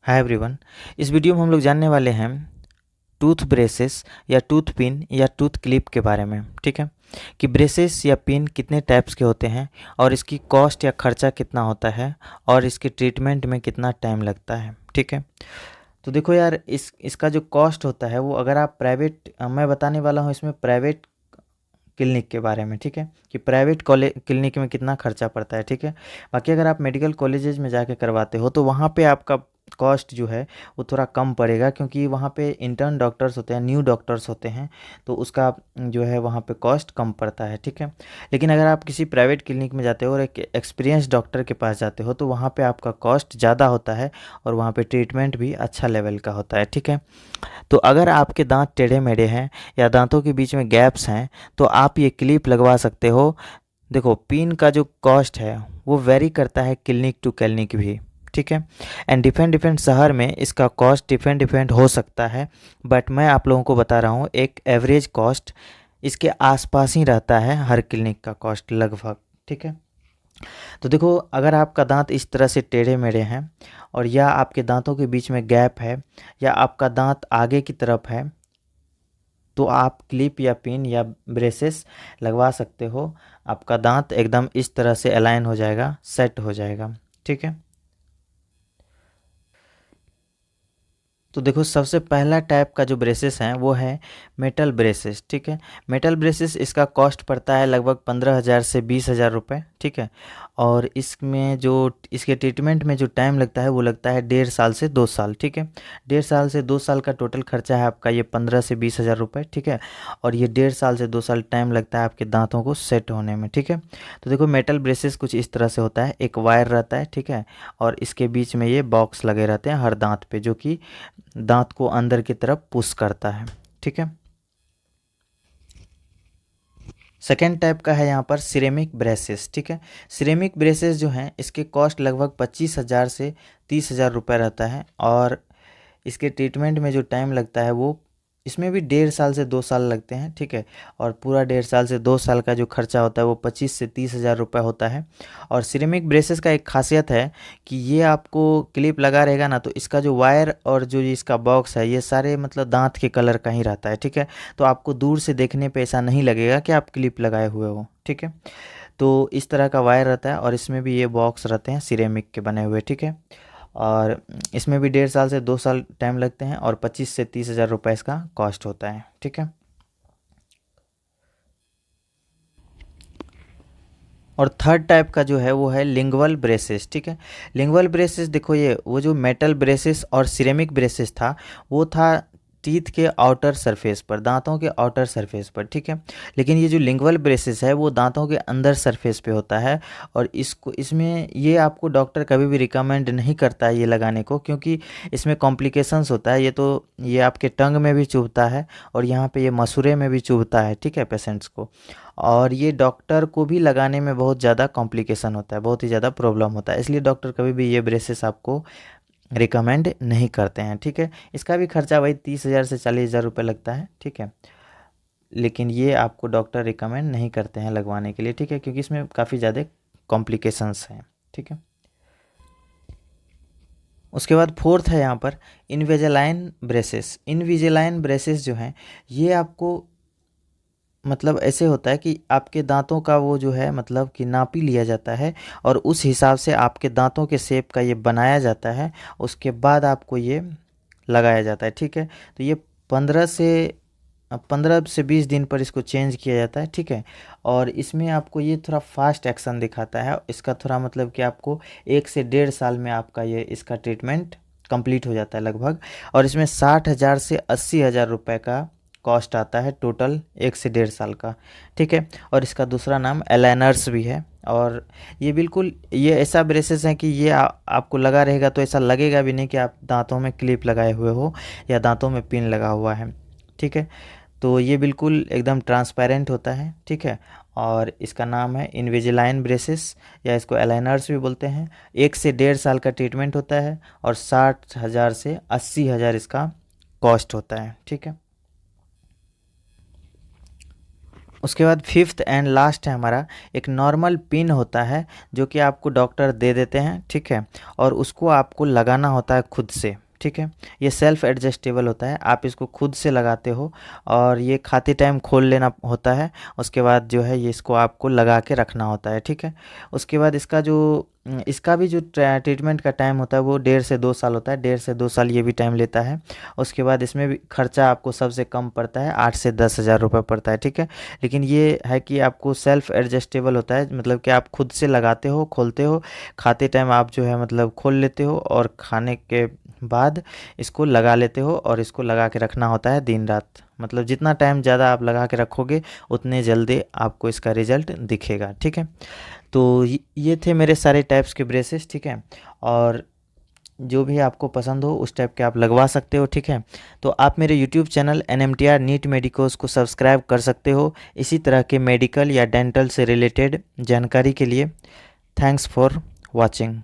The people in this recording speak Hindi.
Hi everyone. इस वीडियो में हम लोग जानने वाले हैं टूथ ब्रेसेस या टूथ पिन या टूथ क्लिप के बारे में। ठीक है कि ब्रेसेस या पिन कितने टाइप्स के होते हैं और इसकी कॉस्ट या खर्चा कितना होता है और इसके ट्रीटमेंट में कितना टाइम लगता है। ठीक है, तो देखो यार, इसका जो कॉस्ट होता है वो अगर आप प्राइवेट, मैं बताने वाला हूँ इसमें प्राइवेट क्लिनिक के बारे में। ठीक है, कि प्राइवेट क्लिनिक में कितना खर्चा पड़ता है। ठीक है, बाकी अगर आप मेडिकल कॉलेजेस में जाके करवाते हो तो वहाँ पे आपका कॉस्ट जो है वो थोड़ा कम पड़ेगा, क्योंकि वहाँ पे इंटर्न डॉक्टर्स होते हैं, न्यू डॉक्टर्स होते हैं, तो उसका जो है वहाँ पे कॉस्ट कम पड़ता है। ठीक है, लेकिन अगर आप किसी प्राइवेट क्लिनिक में जाते हो और एक एक्सपीरियंस डॉक्टर के पास जाते हो तो वहाँ पे आपका कॉस्ट ज़्यादा होता है और वहाँ पे ट्रीटमेंट भी अच्छा लेवल का होता है। ठीक है, तो अगर आपके दांत टेढ़े मेढ़े हैं या दांतों के बीच में गैप्स हैं तो आप ये क्लिप लगवा सकते हो। देखो, पिन का जो कॉस्ट है वो वेरी करता है क्लिनिक टू क्लिनिक भी। ठीक है, एंड डिफरेंट डिफरेंट शहर में इसका कॉस्ट डिफरेंट डिफरेंट हो सकता है, बट मैं आप लोगों को बता रहा हूँ एक एवरेज कॉस्ट इसके आसपास ही रहता है हर क्लिनिक का कॉस्ट लगभग। ठीक है, तो देखो, अगर आपका दांत इस तरह से टेढ़े मेढ़े हैं और या आपके दांतों के बीच में गैप है या आपका दांत आगे की तरफ है तो आप क्लिप या पिन या ब्रेसेस लगवा सकते हो। आपका दांत एकदम इस तरह से अलाइन हो जाएगा, सेट हो जाएगा। ठीक है, तो देखो, सबसे पहला टाइप का जो ब्रेसेस हैं वो है मेटल ब्रेसेस। ठीक है, मेटल ब्रेसेस इसका कॉस्ट पड़ता है लगभग 15,000 से 20,000 रुपये। ठीक है, और इसमें जो इसके ट्रीटमेंट में जो टाइम लगता है वो लगता है 1.5 साल से 2 साल। ठीक है, 1.5 साल से 2 साल का टोटल खर्चा है आपका ये 15 से 20,000 रुपये। ठीक है, और ये 1.5 साल से 2 साल टाइम लगता है आपके दांतों को सेट होने में। ठीक है, तो देखो, मेटल ब्रेसेस कुछ इस तरह से होता है, एक वायर रहता है। ठीक है, और इसके बीच में ये बॉक्स लगे रहते हैं हर दांत पे, जो कि दांत को अंदर की तरफ पुश करता है। ठीक है, सेकेंड टाइप का है यहाँ पर सिरेमिक ब्रेसेस। ठीक है, सिरेमिक ब्रेसेस जो हैं इसके कॉस्ट लगभग 25,000 से 30,000 रुपये रहता है और इसके ट्रीटमेंट में जो टाइम लगता है वो इसमें भी 1.5 साल से 2 साल लगते हैं। ठीक है, और पूरा 1.5 साल से 2 साल का जो खर्चा होता है वो 25 से 30 हज़ार रुपये होता है। और सिरेमिक ब्रेसेस का एक खासियत है कि ये आपको क्लिप लगा रहेगा ना, तो इसका जो वायर और जो इसका बॉक्स है ये सारे मतलब दांत के कलर का ही रहता है। ठीक है, तो आपको दूर से देखने पे ऐसा नहीं लगेगा कि आप क्लिप लगाए हुए हो। ठीक है, तो इस तरह का वायर रहता है और इसमें भी ये बॉक्स रहते हैं सिरेमिक के बने हुए। ठीक है, और इसमें भी 1.5 साल से 2 साल टाइम लगते हैं और 25 से 30 हज़ार रुपये इसका कॉस्ट होता है। ठीक है, और थर्ड टाइप का जो है वो है लिंगुअल ब्रेसेस। ठीक है, लिंगुअल ब्रेसेस, देखो, ये वो जो मेटल ब्रेसेस और सिरेमिक ब्रेसेस था वो था टीथ के आउटर सरफेस पर, दांतों के आउटर सरफेस पर। ठीक है, लेकिन ये जो लिंगुअल ब्रेसेस है वो दांतों के अंदर सरफेस पे होता है और इसमें ये आपको डॉक्टर कभी भी रिकमेंड नहीं करता है ये लगाने को, क्योंकि इसमें कॉम्प्लिकेशंस होता है। ये आपके टंग में भी चुभता है और यहाँ पे ये मसूड़े में भी चुभता है। ठीक है, पेशेंट्स को, और ये डॉक्टर को भी लगाने में बहुत ज़्यादा कॉम्प्लिकेशन होता है, बहुत ही ज़्यादा प्रॉब्लम होता है, इसलिए डॉक्टर कभी भी ये ब्रेसेस आपको रिकमेंड नहीं करते हैं। ठीक है, इसका भी खर्चा वही 30,000 से 40,000 रुपये लगता है। ठीक है, लेकिन ये आपको डॉक्टर रिकमेंड नहीं करते हैं लगवाने के लिए। ठीक है, क्योंकि इसमें काफ़ी ज़्यादा कॉम्प्लिकेशंस हैं। ठीक है, उसके बाद फोर्थ है यहाँ पर इनविजिलाइन ब्रेसेस। इनविजिलाइन ब्रेसेस जो हैं ये आपको मतलब ऐसे होता है कि आपके दांतों का वो जो है मतलब कि नाप ही लिया जाता है और उस हिसाब से आपके दांतों के शेप का ये बनाया जाता है, उसके बाद आपको ये लगाया जाता है। ठीक है, तो ये 15 से 20 दिन पर इसको चेंज किया जाता है। ठीक है, और इसमें आपको ये थोड़ा फास्ट एक्शन दिखाता है, इसका थोड़ा मतलब कि आपको 1 से 1.5 साल में आपका ये इसका ट्रीटमेंट कंप्लीट हो जाता है लगभग। और इसमें 60,000 से 80,000 रुपये का कॉस्ट आता है टोटल 1 से 1.5 साल का। ठीक है, और इसका दूसरा नाम अलाइनर्स भी है। और ये बिल्कुल ये ऐसा ब्रेसेस है कि ये आपको लगा रहेगा तो ऐसा लगेगा भी नहीं कि आप दांतों में क्लिप लगाए हुए हो या दांतों में पिन लगा हुआ है। ठीक है, तो ये बिल्कुल एकदम ट्रांसपेरेंट होता है। ठीक है, और इसका नाम है इनविजिलाइन ब्रेसेस या इसको अलाइनर्स भी बोलते हैं। 1 से 1.5 साल का ट्रीटमेंट होता है और 60,000 से 80,000 इसका कॉस्ट होता है। ठीक है, उसके बाद फिफ्थ एंड लास्ट है हमारा एक नॉर्मल पिन होता है जो कि आपको डॉक्टर दे देते हैं, ठीक है, और उसको आपको लगाना होता है खुद से, ठीक है। ये सेल्फ एडजस्टेबल होता है, आप इसको खुद से लगाते हो और ये खाते टाइम खोल लेना होता है। उसके बाद जो है ये इसको आपको लगा के रखना होता है, ठीक है। उसके बाद इसका भी जो ट्रीटमेंट का टाइम होता है वो 1.5 से 2 साल होता है, 1.5 से 2 साल ये भी टाइम लेता है। उसके बाद इसमें भी खर्चा आपको सबसे कम पड़ता है, 8 से 10 हज़ार रुपये पड़ता है, ठीक है। लेकिन ये है कि आपको सेल्फ एडजस्टेबल होता है, मतलब कि आप खुद से लगाते हो, खोलते हो, खाते टाइम आप जो है मतलब खोल लेते हो और खाने के बाद इसको लगा लेते हो और इसको लगा के रखना होता है दिन रात। मतलब जितना टाइम ज़्यादा आप लगा के रखोगे उतने जल्दी आपको इसका रिज़ल्ट दिखेगा, ठीक है। तो ये थे मेरे सारे टाइप्स के ब्रेसेस, ठीक है। और जो भी आपको पसंद हो उस टाइप के आप लगवा सकते हो, ठीक है। तो आप मेरे YouTube channel NMTR NEET medicos को सब्सक्राइब कर सकते हो इसी तरह के मेडिकल या डेंटल से रिलेटेड जानकारी के लिए। Thanks for watching.